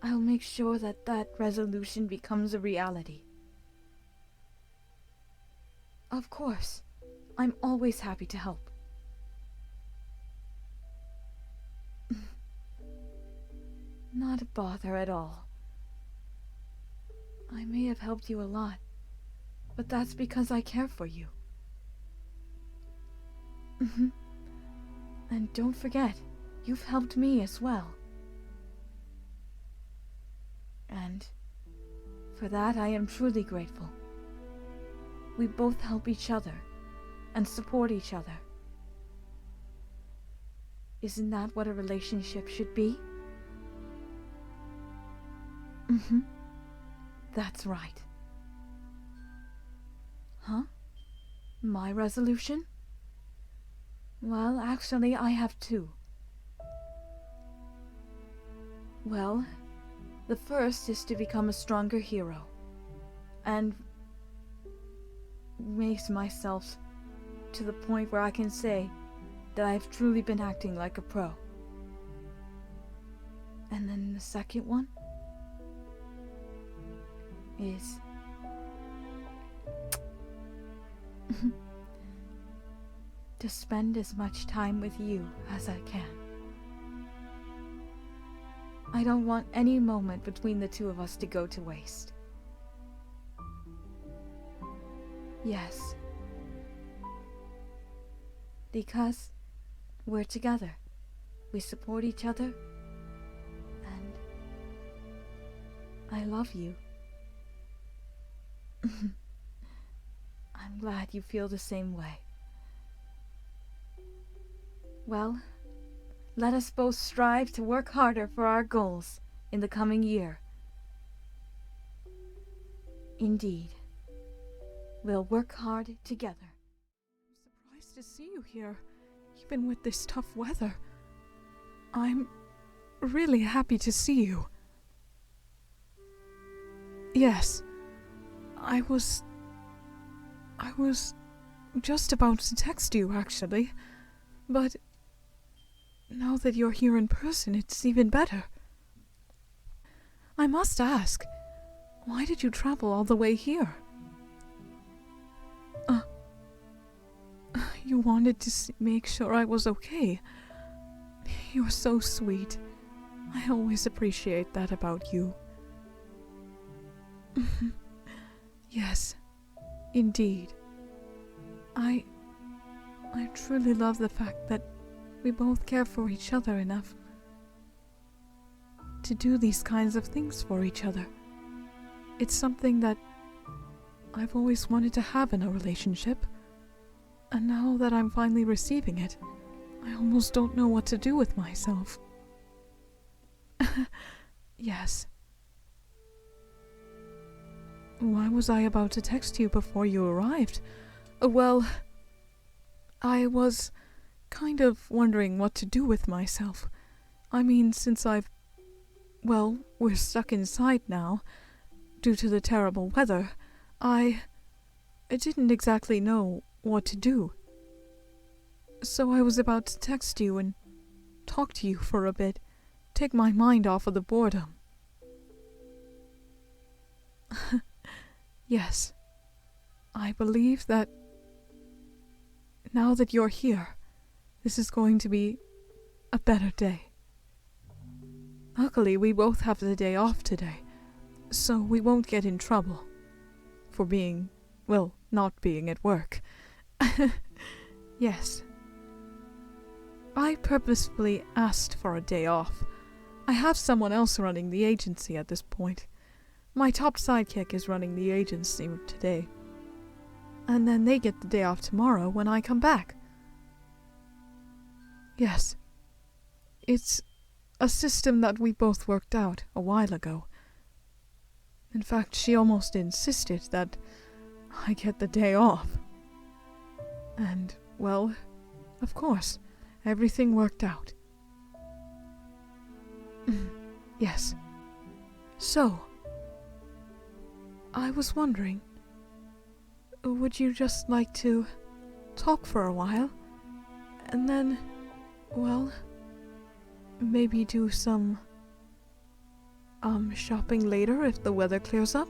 I'll make sure that that resolution becomes a reality. Of course. I'm always happy to help. Not a bother at all. I may have helped you a lot, but that's because I care for you. And don't forget, you've helped me as well. And for that I am truly grateful. We both help each other and support each other. Isn't that what a relationship should be? That's right. Huh? My resolution? Well, actually, I have two. Well, the first is to become a stronger hero, and make myself to the point where I can say that I've truly been acting like a pro. And then the second one is to spend as much time with you as I can. I don't want any moment between the two of us to go to waste. Yes. Because we're together. We support each other. And I love you. I'm glad you feel the same way. Well, let us both strive to work harder for our goals in the coming year. Indeed. We'll work hard together. I'm surprised to see you here, even with this tough weather. I'm really happy to see you. Yes, I was just about to text you, actually, but now that you're here in person, it's even better. I must ask, why did you travel all the way here? You wanted to make sure I was okay. You're so sweet. I always appreciate that about you. Yes, indeed. I truly love the fact that we both care for each other enough to do these kinds of things for each other. It's something that I've always wanted to have in a relationship, and now that I'm finally receiving it, I almost don't know what to do with myself. Yes. Why was I about to text you before you arrived? Well, I was kind of wondering what to do with myself. I mean, since we're stuck inside now, due to the terrible weather, I didn't exactly know what to do. So I was about to text you and talk to you for a bit, take my mind off of the boredom. Yes, I believe that now that you're here, this is going to be a better day. Luckily, we both have the day off today, so we won't get in trouble for being, well, not being at work. Yes. I purposefully asked for a day off. I have someone else running the agency at this point. My top sidekick is running the agency today. And then they get the day off tomorrow when I come back. Yes. It's a system that we both worked out a while ago. In fact, she almost insisted that I get the day off. And, well, of course, everything worked out. Yes. So, I was wondering, would you just like to talk for a while? And then, well, maybe do some shopping later if the weather clears up?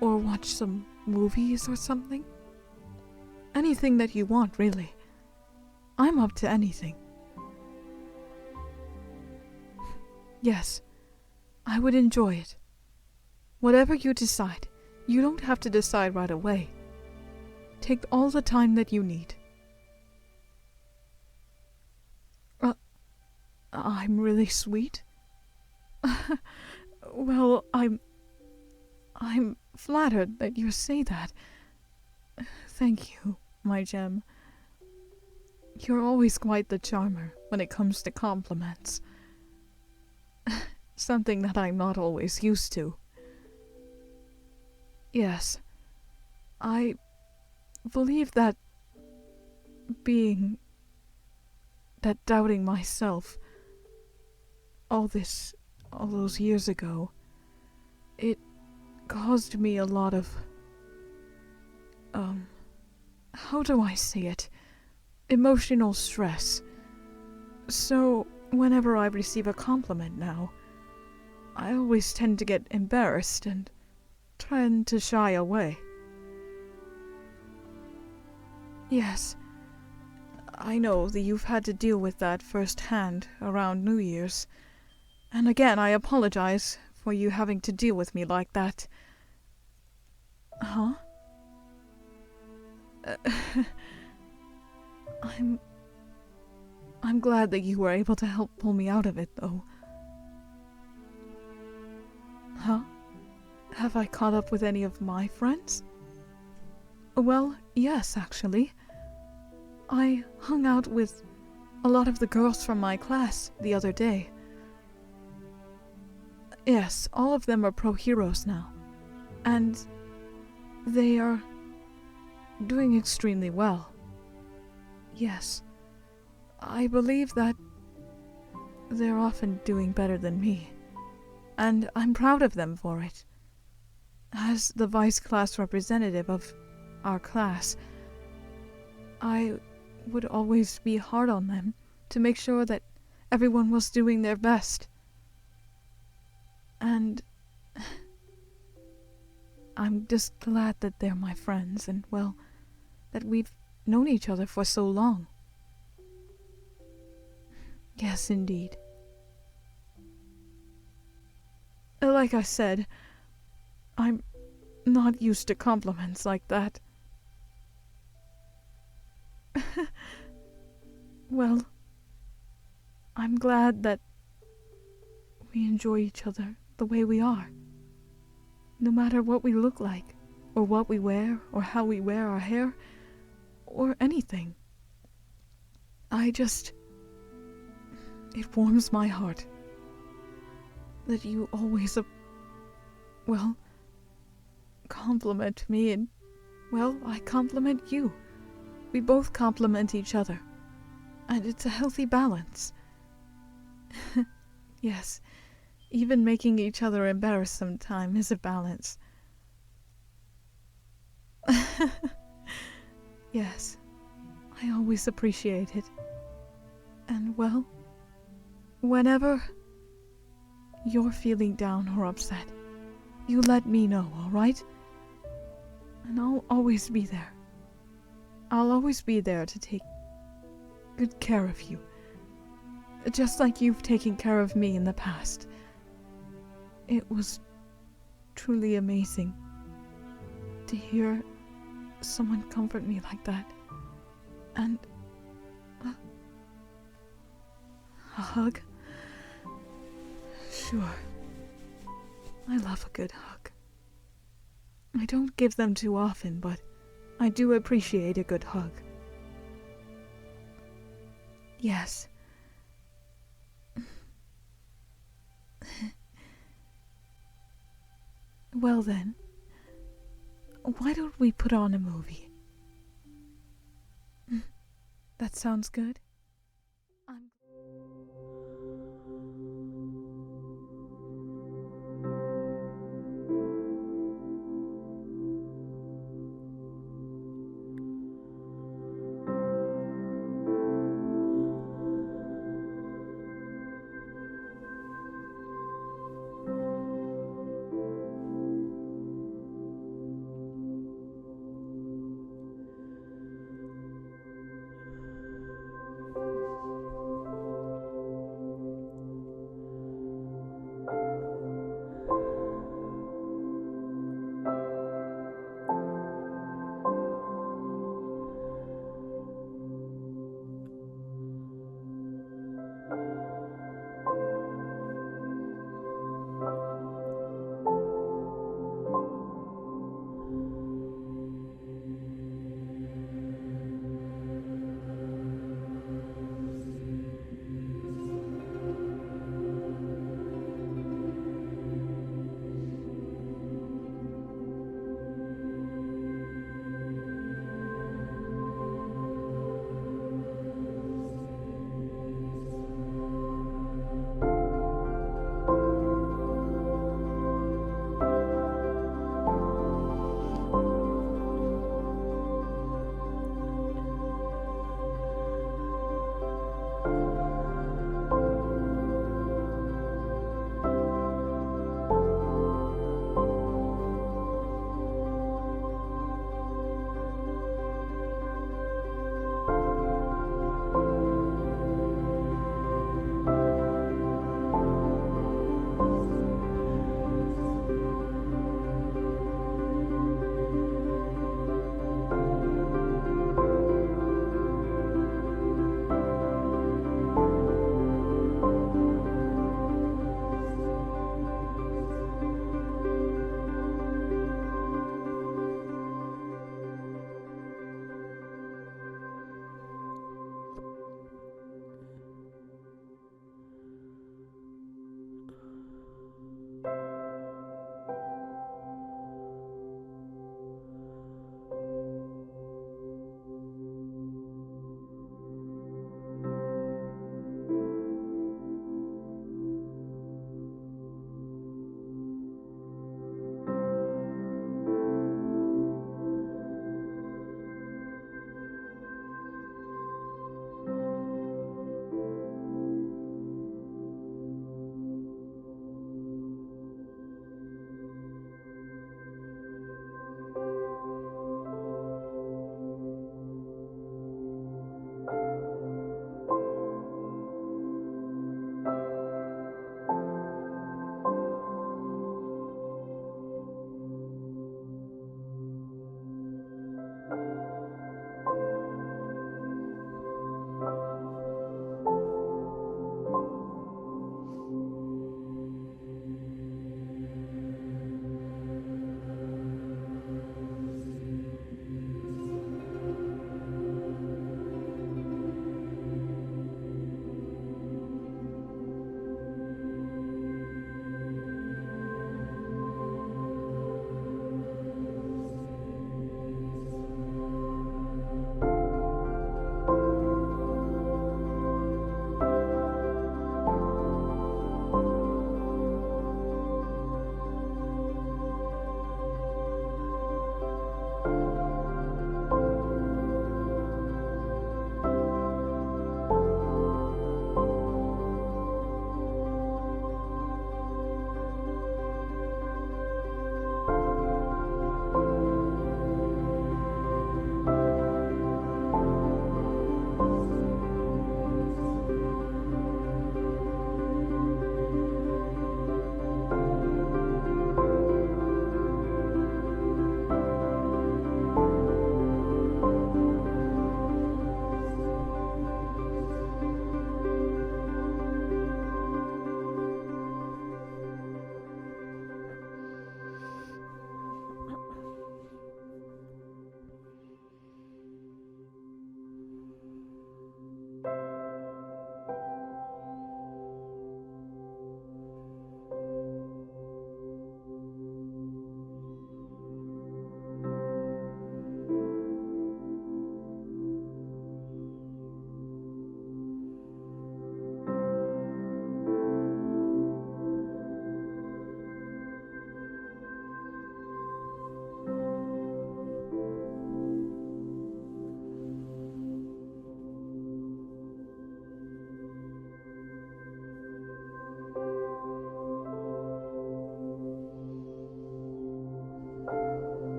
Or watch some movies or something? Anything that you want, really. I'm up to anything. Yes, I would enjoy it. Whatever you decide, you don't have to decide right away. Take all the time that you need. I'm really sweet? Well, I'm flattered that you say that. Thank you, my gem. You're always quite the charmer when it comes to compliments. Something that I'm not always used to. Yes, I believe that doubting myself all those years ago, it caused me a lot of, how do I say it? Emotional stress. So, whenever I receive a compliment now, I always tend to get embarrassed and tend to shy away. Yes, I know that you've had to deal with that firsthand around New Year's. And again, I apologize for you having to deal with me like that. Huh? I'm glad that you were able to help pull me out of it, though. Huh? Have I caught up with any of my friends? Well, yes, actually. I hung out with a lot of the girls from my class the other day. Yes, all of them are pro heroes now. And they are doing extremely well. Yes, I believe that they're often doing better than me, and I'm proud of them for it. As the vice class representative of our class, I would always be hard on them to make sure that everyone was doing their best. And I'm just glad that they're my friends and, well, that we've known each other for so long. Yes, indeed. Like I said, I'm not used to compliments like that. Well, I'm glad that we enjoy each other the way we are. No matter what we look like, or what we wear, or how we wear our hair, or anything. It warms my heart that you always, compliment me and, I compliment you. We both compliment each other, and it's a healthy balance. Yes, even making each other embarrassed sometime is a balance. Yes, I always appreciate it. And, whenever you're feeling down or upset, you let me know, alright? And I'll always be there. I'll always be there to take good care of you. Just like you've taken care of me in the past. It was truly amazing to hear someone comfort me like that. And a hug? Sure. I love a good hug. I don't give them too often, but I do appreciate a good hug. Yes. Well then, why don't we put on a movie? That sounds good.